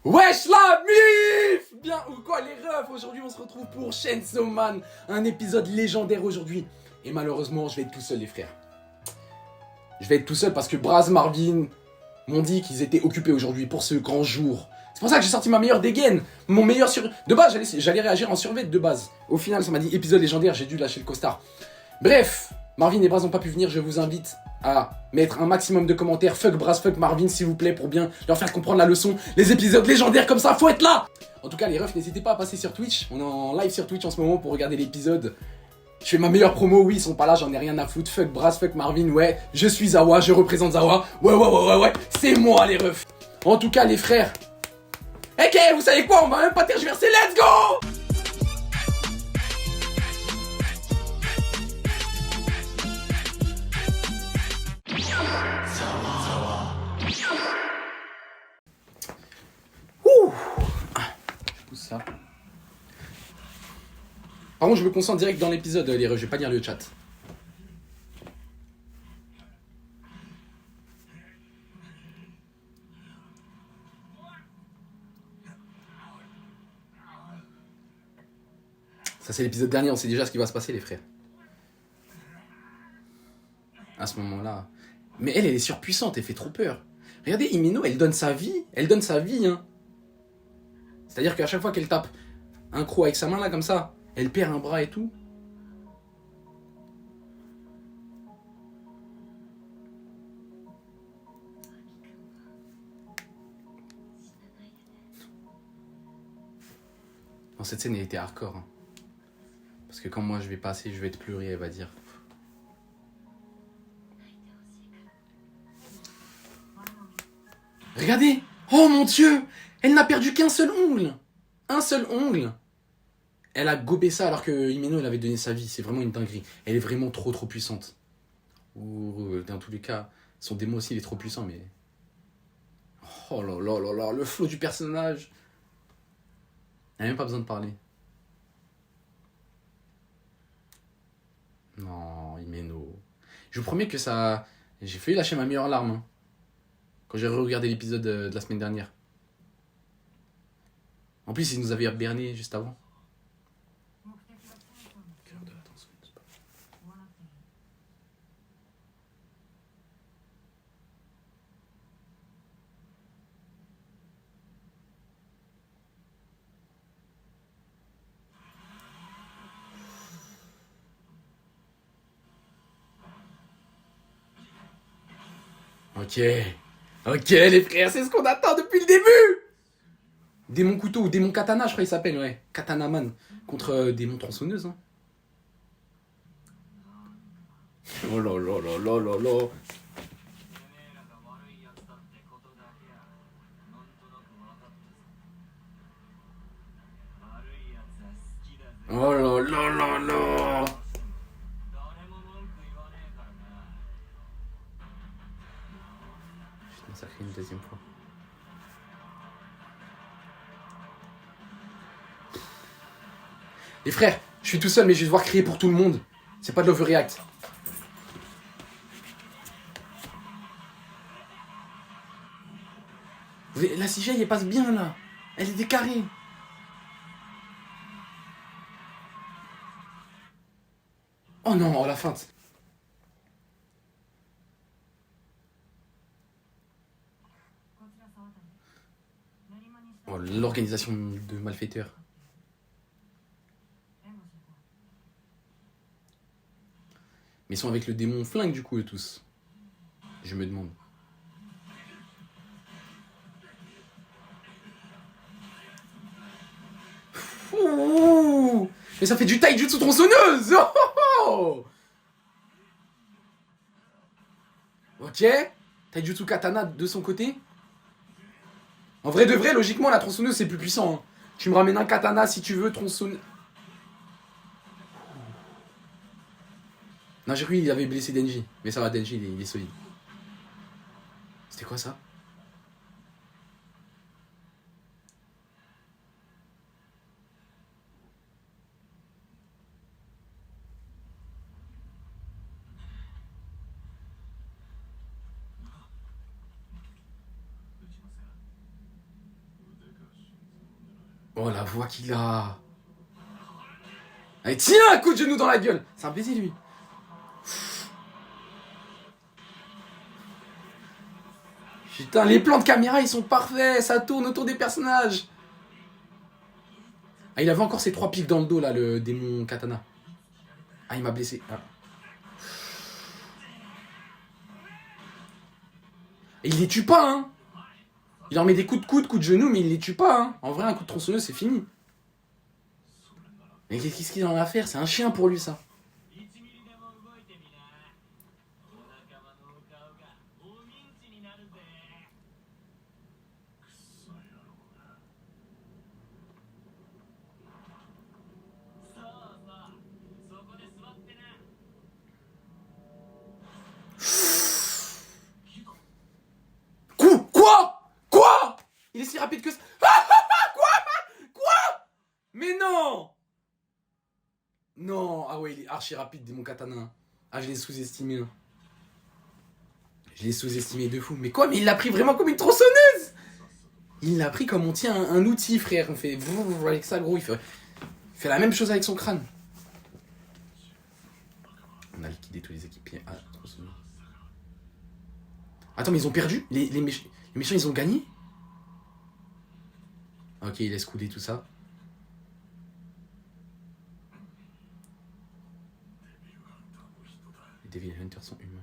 Wesh la mif! Bien ou quoi les refs? Aujourd'hui on se retrouve pour Chainsaw Man, un épisode légendaire aujourd'hui. Et malheureusement je vais être tout seul les frères. Je vais être tout seul parce que Braz, Marvin m'ont dit qu'ils étaient occupés aujourd'hui pour ce grand jour. C'est pour ça que j'ai sorti ma meilleure dégaine, mon meilleur sur... De base j'allais réagir en survêt de base. Au final ça m'a dit épisode légendaire, j'ai dû lâcher le costard. Bref, Marvin et Braz n'ont pas pu venir, je vous invite à mettre un maximum de commentaires. Fuck Braz, fuck Marvin s'il vous plaît pour bien leur faire comprendre la leçon. Les épisodes légendaires comme ça, faut être là. En tout cas les refs, n'hésitez pas à passer sur Twitch. On est en live sur Twitch en ce moment pour regarder l'épisode. Je fais ma meilleure promo, oui ils sont pas là, j'en ai rien à foutre. Fuck Braz, fuck Marvin, ouais, je suis Zawa, je représente Zawa. Ouais, c'est moi les refs. En tout cas les frères. Ok, vous savez quoi, on va même pas tergiverser, let's go. Ça. Par contre, je me concentre direct dans l'épisode, les refs, je vais pas lire le chat. Ça, c'est l'épisode dernier, on sait déjà ce qui va se passer, les frères. À ce moment-là. Mais elle est surpuissante, elle fait trop peur. Regardez, Himeno, elle donne sa vie, hein. C'est-à-dire qu'à chaque fois qu'elle tape un croc avec sa main là, comme ça, elle perd un bras et tout. Dans cette scène, elle était hardcore. Hein. Parce que quand moi je vais passer, je vais te pleurer, elle va dire. Regardez! Oh mon Dieu! Elle n'a perdu qu'un seul ongle! Un seul ongle! Elle a gobé ça alors que Himeno, elle avait donné sa vie. C'est vraiment une dinguerie. Elle est vraiment trop puissante. Ou dans tous les cas, son démon aussi, il est trop puissant, mais... Oh là, le flow du personnage. Elle n'a même pas besoin de parler. Non, Himeno. Je vous promets que ça... J'ai failli lâcher ma meilleure larme. Hein, quand j'ai regardé l'épisode de la semaine dernière. En plus, il nous avait berné juste avant. Ok les frères, c'est ce qu'on attend depuis le début. Démon couteau ou démon katana, je crois qu'il s'appelle, ouais. Katana Man contre démon tronçonneuse. Hein. Oh là. Oh là. Je vais massacrer une deuxième fois. Les frères, je suis tout seul mais je vais devoir crier pour tout le monde. C'est pas de l'overreact. La CGI elle passe bien là. Elle est décarrée. Oh non, oh la feinte. Oh, l'organisation de malfaiteurs. Mais ils sont avec le démon flingue du coup eux tous. Je me demande. Ouh, mais ça fait du taijutsu tronçonneuse. Oh. Ok. Taijutsu katana de son côté. En vrai de vrai, logiquement la tronçonneuse c'est plus puissant. Hein. Tu me ramènes un katana si tu veux tronçonneuse. Non, j'ai cru qu'il avait blessé Denji. Mais ça va, Denji, il est solide. C'était quoi ça? Oh, la voix qu'il a. Allez, tiens, un coup de genou dans la gueule. C'est un baiser, lui. Putain, les plans de caméra, ils sont parfaits. Ça tourne autour des personnages. Ah, il avait encore ses 3 pics dans le dos, là, le démon katana. Ah, il m'a blessé. Ah. Et il les tue pas, hein. Il leur met des coups de coude, coups de genou, mais il les tue pas, hein. En vrai, un coup de tronçonneuse, c'est fini. Mais qu'est-ce qu'il en a à faire? C'est un chien pour lui, ça. Quoi? Il est si rapide que ça. Quoi? Mais non! Non, ah ouais, il est archi rapide, mon katana. Ah, je l'ai sous-estimé. Hein. Je l'ai sous-estimé de fou. Mais quoi? Mais il l'a pris vraiment comme une tronçonneuse! Il l'a pris comme on tient un outil, frère. On fait avec ça, gros. Il fait la même chose avec son crâne. On a liquidé tous les équipiers. Ah, tronçonneuse. Attends, mais ils ont perdu? Les méchants, ils ont gagné? Ok, il laisse couler tout ça. Les Devil Hunters sont humains.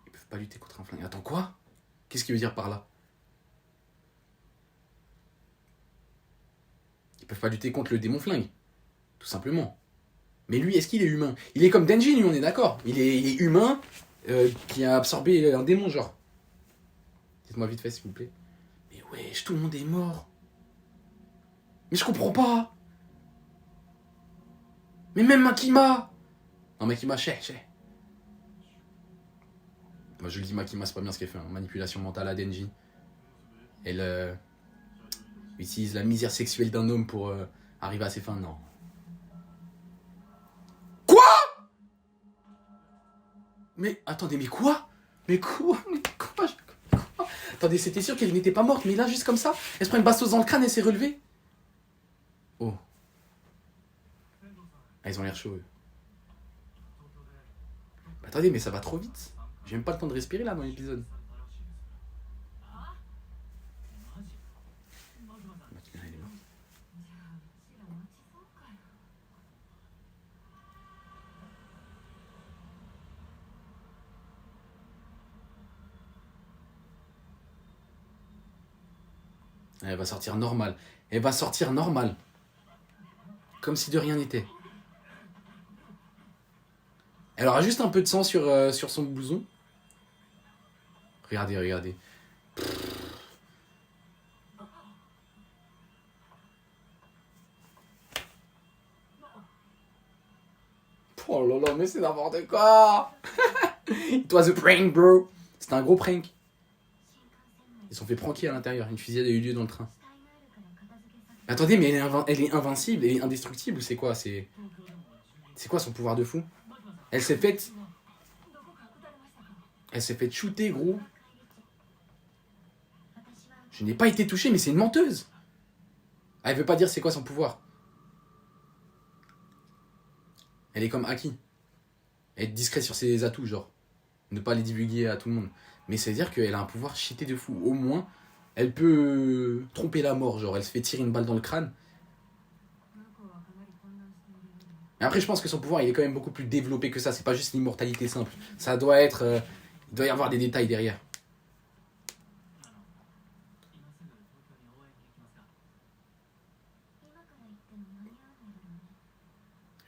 Ils peuvent pas lutter contre un flingue. Attends, quoi? Qu'est-ce qu'il veut dire par là? Ils peuvent pas lutter contre le démon flingue. Tout simplement. Mais lui, est-ce qu'il est humain? Il est comme Denji, lui, on est d'accord. Il est humain qui a absorbé un démon, genre. Dites-moi vite fait, s'il vous plaît. Mais wesh, tout le monde est mort. Mais je comprends pas. Mais même Makima. Non, Makima, chais. Moi, je le dis, Makima, c'est pas bien ce qu'elle fait. Hein. Manipulation mentale à Denji. Elle utilise la misère sexuelle d'un homme pour arriver à ses fins. Non. Quoi? Mais attendez, mais quoi? Attendez, c'était sûr qu'elle n'était pas morte, mais là, juste comme ça, elle se prend une bastos dans le crâne et s'est relevée. Oh. Ah, ils ont l'air chauds, eux. Attendez, mais ça va trop vite. J'ai même pas le temps de respirer, là, dans l'épisode. Elle va sortir normale. Comme si de rien n'était. Elle aura juste un peu de sang sur son blouson. Regardez. Oh là là, mais c'est n'importe quoi. It was a prank, bro. C'était un gros prank. Ils se sont fait pranker à l'intérieur. Une fusillade a eu lieu dans le train. Attendez, mais elle est invincible, elle est indestructible ou c'est quoi? C'est quoi son pouvoir de fou? Elle s'est faite shooter, gros. Je n'ai pas été touché, mais c'est une menteuse. Elle veut pas dire c'est quoi son pouvoir. Elle est comme Aki. Être discret sur ses atouts, genre. Ne pas les divulguer à tout le monde. Mais ça veut dire qu'elle a un pouvoir cheaté de fou. Au moins, elle peut tromper la mort, genre. Elle se fait tirer une balle dans le crâne. Mais après, je pense que son pouvoir, il est quand même beaucoup plus développé que ça. C'est pas juste l'immortalité simple. Ça doit être... il doit y avoir des détails derrière.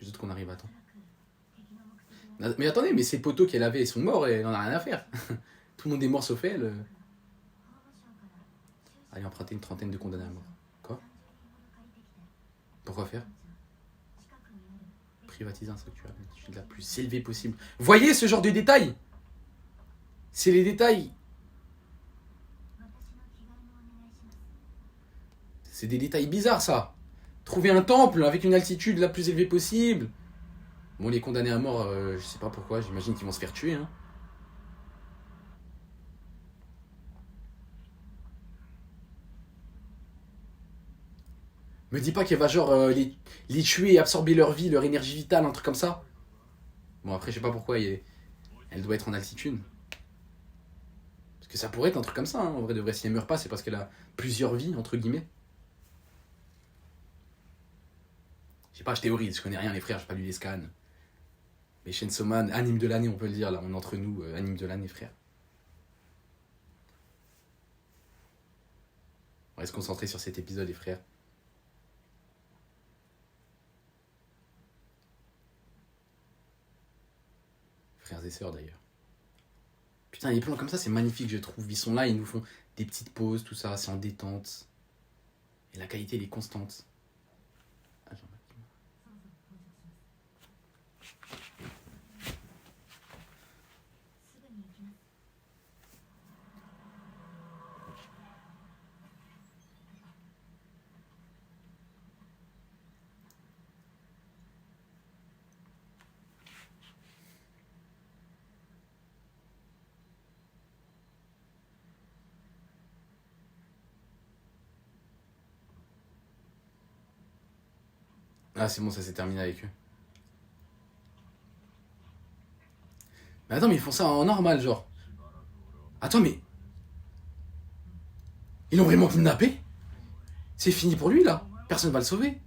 Juste qu'on arrive à temps. Mais attendez, mais ces poteaux qu'elle avait, ils sont morts et elle en a rien à faire. Tout le monde est mort sauf elle. Allez, emprunter une trentaine de condamnés à mort. Quoi? Pourquoi faire? Privatiser un sanctuaire de la plus élevée possible. Voyez ce genre de détails? C'est les détails. C'est des détails bizarres, ça. Trouver un temple avec une altitude la plus élevée possible. Bon, les condamnés à mort, je sais pas pourquoi, j'imagine qu'ils vont se faire tuer. Hein. Me dis pas qu'elle va genre les tuer et absorber leur vie, leur énergie vitale, un truc comme ça. Bon, après, je sais pas pourquoi elle doit être en altitude. Parce que ça pourrait être un truc comme ça, hein. En vrai de vrai, si elle meurt pas, c'est parce qu'elle a plusieurs vies, entre guillemets. Je sais pas, je théorise, je connais rien, les frères, j'ai pas lu les scans. Mais Chainsaw Man, anime de l'année, on peut le dire, là, on est entre nous, anime de l'année, frère. On va se concentrer sur cet épisode, les frères. Frères et sœurs, d'ailleurs. Putain, les plans comme ça, c'est magnifique, je trouve. Ils sont là, ils nous font des petites pauses, tout ça, c'est en détente. Et la qualité, elle est constante. Ah, ah, c'est bon, ça s'est terminé avec eux. Mais attends, mais ils font ça en normal, genre. Attends, mais. Ils l'ont vraiment kidnappé? C'est fini pour lui, là. Personne va le sauver.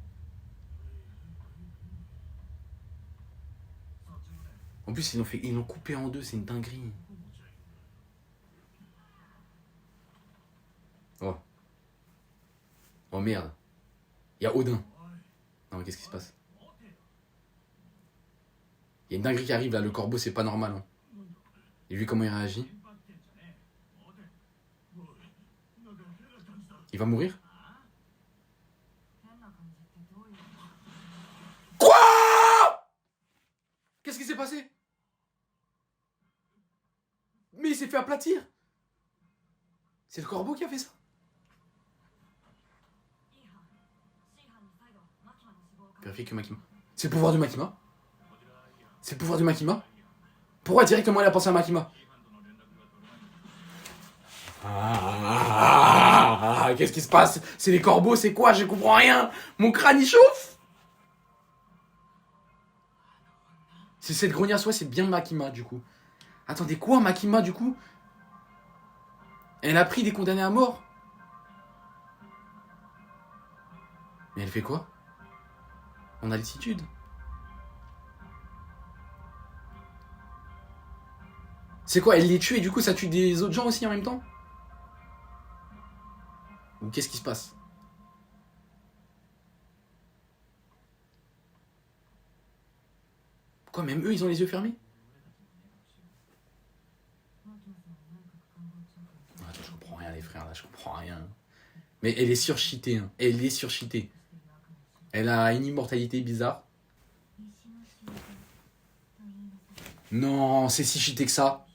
En plus, ils l'ont coupé en deux, c'est une dinguerie. Oh. Oh merde. Il y a Odin. Non, mais qu'est-ce qui se passe? Il y a une dinguerie qui arrive là, le corbeau, c'est pas normal. Hein. Et lui, comment il réagit? Il va mourir? Quoi? Qu'est-ce qui s'est passé? Mais il s'est fait aplatir. C'est le corbeau qui a fait ça? Vérifie que Makima. C'est le pouvoir de Makima? C'est le pouvoir de Makima? Pourquoi directement il a pensé à Makima? Qu'est-ce qui se passe? C'est les corbeaux, c'est quoi? Je comprends rien. Mon crâne il chauffe. C'est cette grognasse, ouais, c'est bien Makima du coup. Attendez, quoi Makima du coup? Elle a pris des condamnés à mort? Mais elle fait quoi? En altitude? C'est quoi? Elle les tue et du coup ça tue des autres gens aussi en même temps? Ou qu'est-ce qui se passe? Quoi, même eux ils ont les yeux fermés? Attends, je comprends rien les frères là, je comprends rien. Mais elle est surcheatée, hein. Elle est surcheatée. Elle a une immortalité bizarre. Non, c'est si cheaté que ça.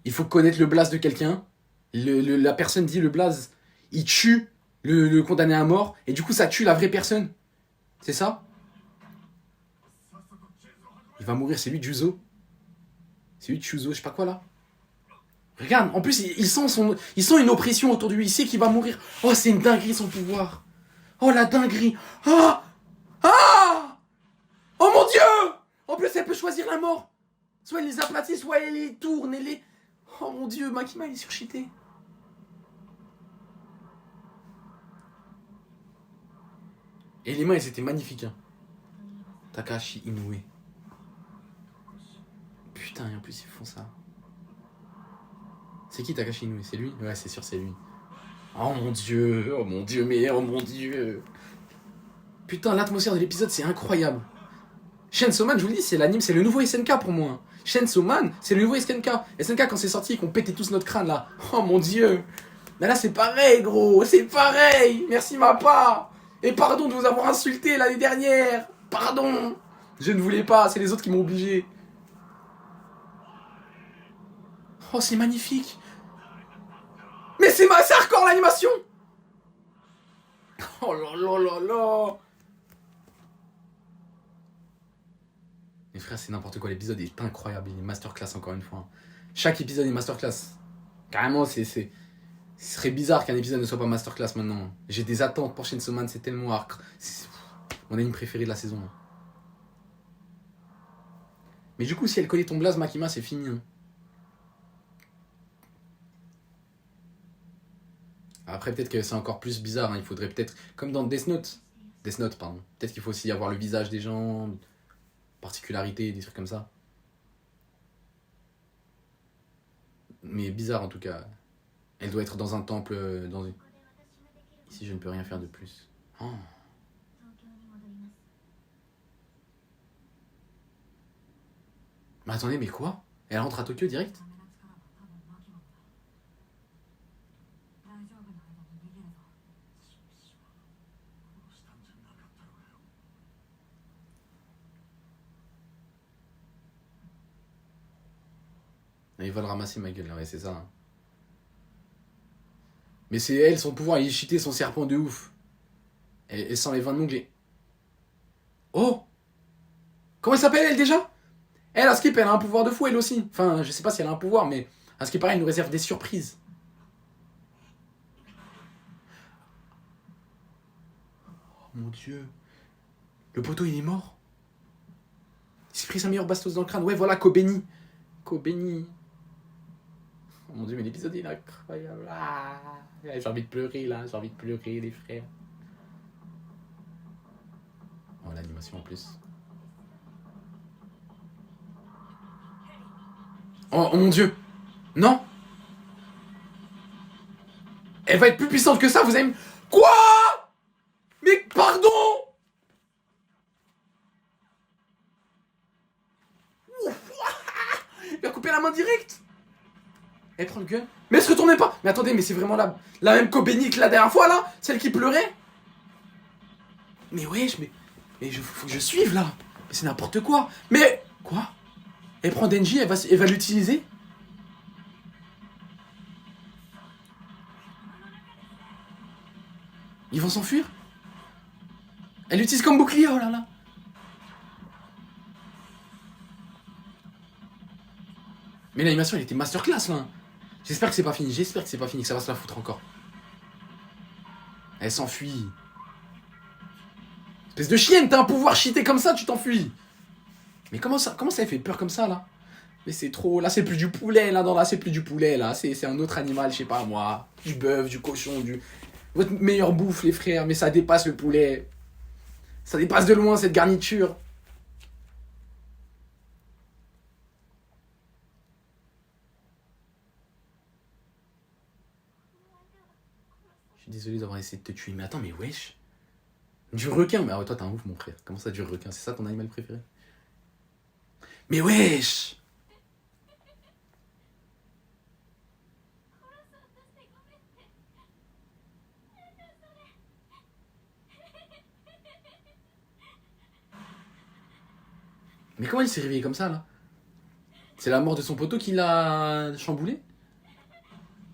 Il faut connaître le blaze de quelqu'un. La personne dit le blaze, il tue le condamné à mort, et du coup ça tue la vraie personne. C'est ça? Il va mourir, c'est lui Juzo. C'est lui Chuzo, je sais pas quoi là. Regarde, en plus il sent une oppression autour de lui, il sait qu'il va mourir. Oh, c'est une dinguerie son pouvoir. Oh la dinguerie. Ah. Ah. Oh mon dieu. En plus elle peut choisir la mort. Soit elle les aplatit, soit elle les tourne, elle les... Oh mon dieu, Makima il est surcheaté. Et les mains elles étaient magnifiques. Hein. Takashi Inoue. Putain, et en plus ils font ça. C'est qui Takashi Inoue? C'est lui? Ouais, c'est sûr, c'est lui. Oh mon dieu, mais oh mon dieu. Putain, l'atmosphère de l'épisode, c'est incroyable. Chainsaw Man, je vous le dis, c'est l'anime, c'est le nouveau SNK pour moi. Chainsaw Man, c'est le nouveau SNK. SNK, quand c'est sorti, qu'on pétait tous notre crâne là. Oh mon dieu. Mais là, c'est pareil, gros, c'est pareil. Merci, ma part. Et pardon de vous avoir insulté l'année dernière. Pardon. Je ne voulais pas, c'est les autres qui m'ont obligé. Oh, c'est magnifique. Mais c'est hardcore l'animation. Oh là là là là. Les frères, c'est n'importe quoi. L'épisode est incroyable. Il est masterclass encore une fois. Chaque épisode est masterclass. Carrément, c'est... Ce serait bizarre qu'un épisode ne soit pas masterclass maintenant. J'ai des attentes pour Chainsaw Man, c'est tellement hard. C'est mon anime préféré de la saison. Mais du coup, si elle connaît ton blaze, Makima, c'est fini. Hein. Après, peut-être que c'est encore plus bizarre. Hein. Il faudrait peut-être, comme dans Death Note. Death Note, pardon. Peut-être qu'il faut aussi avoir le visage des gens, particularités, des trucs comme ça. Mais bizarre en tout cas. Elle doit être dans un temple, dans une... Ici, je ne peux rien faire de plus. Oh. Mais attendez, mais quoi? Elle rentre à Tokyo direct? Ils veulent ramasser ma gueule, là, ouais, c'est ça. Hein. Mais c'est elle, son pouvoir, il est cheaté son serpent de ouf. Elle sent les 20 onglets. Oh! Comment elle s'appelle, elle, déjà? Elle, à Skip, elle a un pouvoir de fou, elle aussi. Enfin, je sais pas si elle a un pouvoir, mais à ce qui paraît, elle nous réserve des surprises. Oh mon dieu. Le poteau, il est mort. Il s'est pris sa meilleure bastos dans le crâne. Ouais, voilà, Kobeni. Kobeni. Oh mon dieu, mais l'épisode, il est incroyable. Ah, j'ai envie de pleurer, là. J'ai envie de pleurer, les frères. Oh, l'animation en plus. Oh mon dieu. Non. Elle va être plus puissante que ça, vous avez... Quoi? Mais pardon. Il a coupé la main direct. Elle prend le gun. Mais elle se retournait pas. Mais attendez, mais c'est vraiment la même Kobeni que la dernière fois, là? Celle qui pleurait? Mais wesh, mais faut que je suive, là. Mais c'est n'importe quoi. Mais... Quoi? Elle prend Denji, elle va l'utiliser? Ils vont s'enfuir? Elle l'utilise comme bouclier, oh là là. Mais l'animation, elle était masterclass, là. J'espère que c'est pas fini, que ça va se la foutre encore. Elle s'enfuit. Espèce de chienne, t'as un pouvoir cheaté comme ça, tu t'enfuis. Mais comment ça elle fait peur comme ça, là? Mais c'est trop... Là, c'est plus du poulet, là, c'est plus du poulet, là. C'est un autre animal, je sais pas, moi. Du bœuf, du cochon, du... Votre meilleure bouffe, les frères, mais ça dépasse le poulet. Ça dépasse de loin, cette garniture. Je suis désolé d'avoir essayé de te tuer, mais attends, mais wesh. Du requin, mais ah ouais, toi, t'es un ouf, mon frère. Comment ça, du requin? C'est ça ton animal préféré? Mais wesh! Mais comment il s'est réveillé comme ça, là? C'est la mort de son poteau qui l'a chamboulé?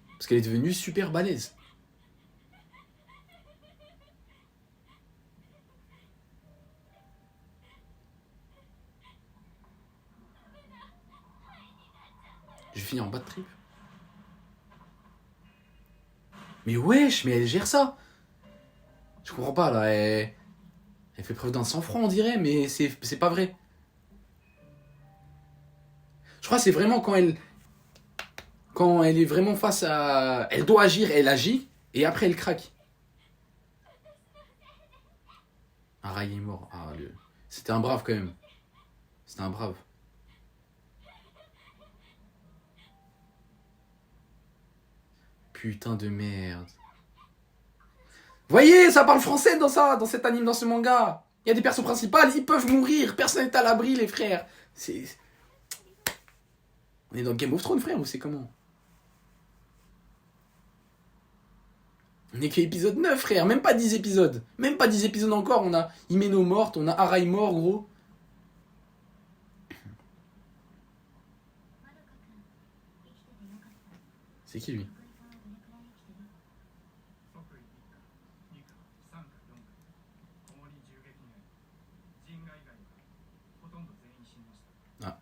Parce qu'elle est devenue super balèze. Je finis en bas de trip. Mais wesh, mais elle gère ça. Je comprends pas, là. Elle fait preuve d'un sang-froid, on dirait, mais c'est pas vrai. Je crois que c'est vraiment quand elle est vraiment face à... Elle doit agir, elle agit, et après elle craque. Ah, Rai est mort. Ah, c'était un brave quand même. C'était un brave. Putain de merde. Voyez, ça parle français dans cet anime, dans ce manga. Il y a des persos principaux, ils peuvent mourir. Personne n'est à l'abri, les frères. On est dans Game of Thrones, frère, ou c'est comment? On est qu'à épisode 9, frère. Même pas 10 épisodes. Même pas 10 épisodes encore. On a Himeno morte, on a Arai mort, gros. C'est qui, lui? Ah.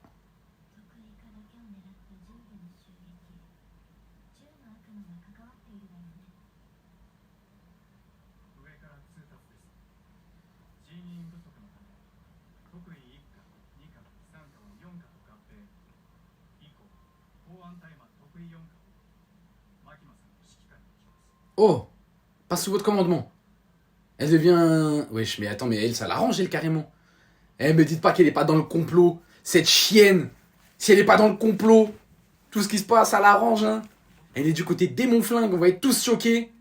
Oh, pas sous votre commandement. Elle devient... Wesh, mais attends, mais elle, ça l'arrange, elle, carrément. Eh, me dites pas qu'elle est pas dans le complot. Cette chienne, si elle est pas dans le complot, tout ce qui se passe, ça l'arrange, hein. Elle est du côté démon flingue, on va être tous choqués.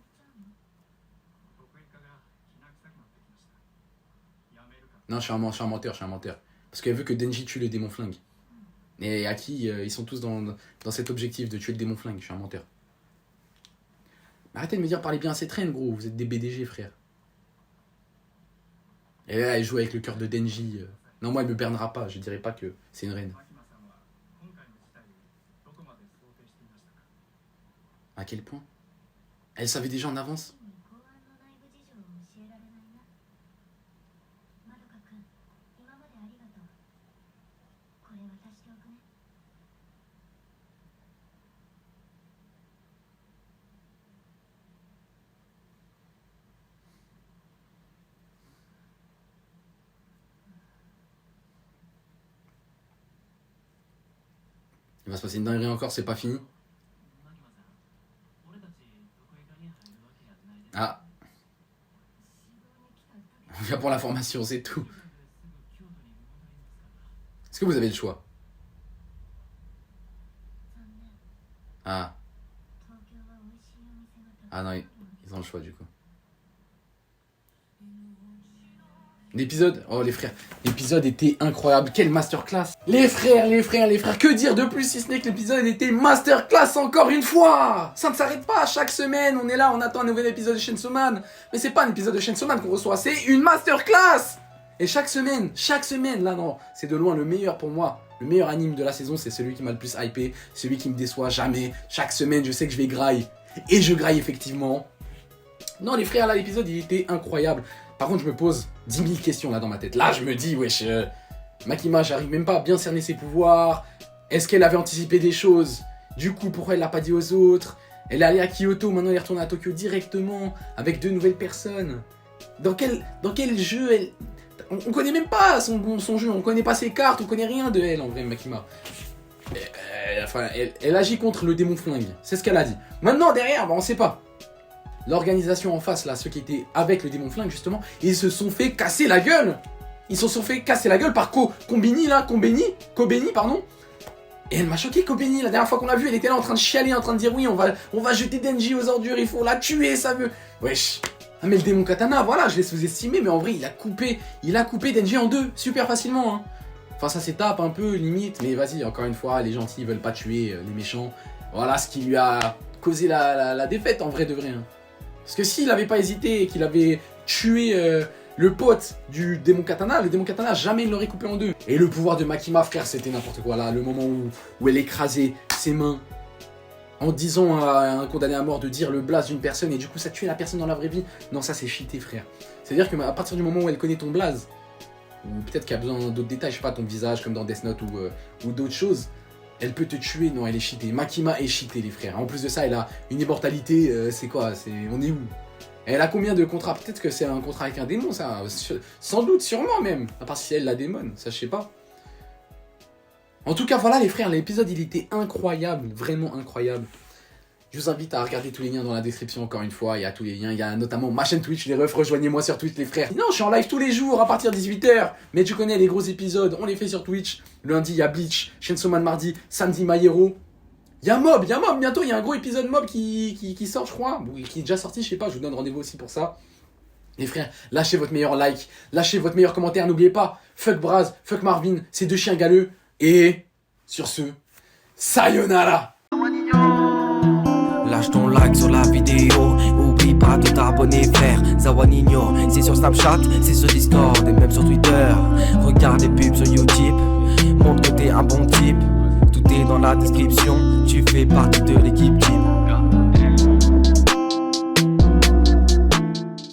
Non, je suis un menteur. Parce qu'elle veut que Denji tue le démon flingue. Et à qui ils sont tous dans cet objectif de tuer le démon flingue, je suis un menteur. Arrêtez de me dire parlez bien à cette reine, gros, vous êtes des BDG, frère. Et là, elle joue avec le cœur de Denji. Non, moi, elle me bernera pas, je dirais pas que c'est une reine. À quel point? Elle savait déjà en avance? Il va se passer une dinguerie encore, c'est pas fini. Ah. On vient pour la formation, c'est tout. Est-ce que vous avez le choix? Ah. Ah non, ils ont le choix du coup. L'épisode, oh les frères, l'épisode était incroyable, quelle masterclass. Les frères, que dire de plus si ce n'est que l'épisode était masterclass encore une fois. Ça ne s'arrête pas, chaque semaine on est là, on attend un nouvel épisode de Chainsaw Man. Mais c'est pas un épisode de Chainsaw Man qu'on reçoit, c'est une masterclass. Et chaque semaine, là non, c'est de loin le meilleur pour moi. Le meilleur anime de la saison, c'est celui qui m'a le plus hypé, celui qui me déçoit jamais. Chaque semaine, je sais que je vais grailler. Et je graille effectivement. Non les frères, là l'épisode il était incroyable. Par contre, je me pose 10 000 questions là dans ma tête. Là, je me dis, wesh, Makima, j'arrive même pas à bien cerner ses pouvoirs. Est-ce qu'elle avait anticipé des choses? Du coup, pourquoi elle l'a pas dit aux autres? Elle est allée à Kyoto, maintenant elle est retournée à Tokyo directement, avec 2 nouvelles personnes. Dans quel jeu elle... On connaît même pas son jeu, on connaît pas ses cartes, on connaît rien de elle en vrai, Makima. Elle agit contre le démon flingue, c'est ce qu'elle a dit. Maintenant, derrière, bah, on sait pas. L'organisation en face, là, ceux qui étaient avec le démon flingue, justement, ils se sont fait casser la gueule. Ils se sont fait casser la gueule par Kobeni, pardon. Et elle m'a choqué, Kobeni. La dernière fois qu'on l'a vue, elle était là en train de chialer, en train de dire oui, on va jeter Denji aux ordures, il faut la tuer, ça veut. Wesh. Ah, mais le démon katana, voilà, je l'ai sous-estimé, mais en vrai, il a coupé Denji en deux, super facilement, hein. Enfin, ça s'étape un peu, limite, mais vas-y, encore une fois, les gentils veulent pas tuer les méchants. Voilà ce qui lui a causé la défaite, en vrai de vrai, hein. Parce que s'il n'avait pas hésité et qu'il avait tué le pote du démon katana, le démon katana jamais il l'aurait coupé en deux. Et le pouvoir de Makima, frère, c'était n'importe quoi là. Le moment où elle écrasait ses mains en disant à un condamné à mort de dire le blaze d'une personne et du coup ça tuait la personne dans la vraie vie. Non, ça c'est cheaté, frère. C'est-à-dire qu'à partir du moment où elle connaît ton blaze, ou peut-être qu'elle a besoin d'autres détails, je sais pas, ton visage comme dans Death Note ou d'autres choses, elle peut te tuer. Non, elle est cheatée. Makima est cheatée, les frères. En plus de ça, elle a une immortalité. C'est quoi? On est où? Elle a combien de contrats? Peut-être que c'est un contrat avec un démon, ça. Sans doute, sûrement même. À part si elle la démone, ça je sais pas. En tout cas, voilà les frères, l'épisode il était incroyable. Vraiment incroyable. Je vous invite à regarder tous les liens dans la description encore une fois. Il y a tous les liens, il y a notamment ma chaîne Twitch, les refs, rejoignez-moi sur Twitch les frères. Non, je suis en live tous les jours à partir de 18h. Mais tu connais les gros épisodes, on les fait sur Twitch. Lundi, il y a Bleach, Chainsaw Man mardi, samedi, My Hero. Il y a Mob, bientôt, il y a un gros épisode Mob qui sort, je crois. Qui est déjà sorti, je sais pas, je vous donne rendez-vous aussi pour ça. Les frères, lâchez votre meilleur like, lâchez votre meilleur commentaire, n'oubliez pas, fuck Braz, fuck Marvin, ces deux chiens galeux. Et sur ce, sayonara. Lâche ton like sur la vidéo, oublie pas de t'abonner frère. Zawanino, c'est sur Snapchat, c'est sur Discord et même sur Twitter. Regarde les pubs sur YouTube, montre que t'es un bon type. Tout est dans la description, tu fais partie de l'équipe type.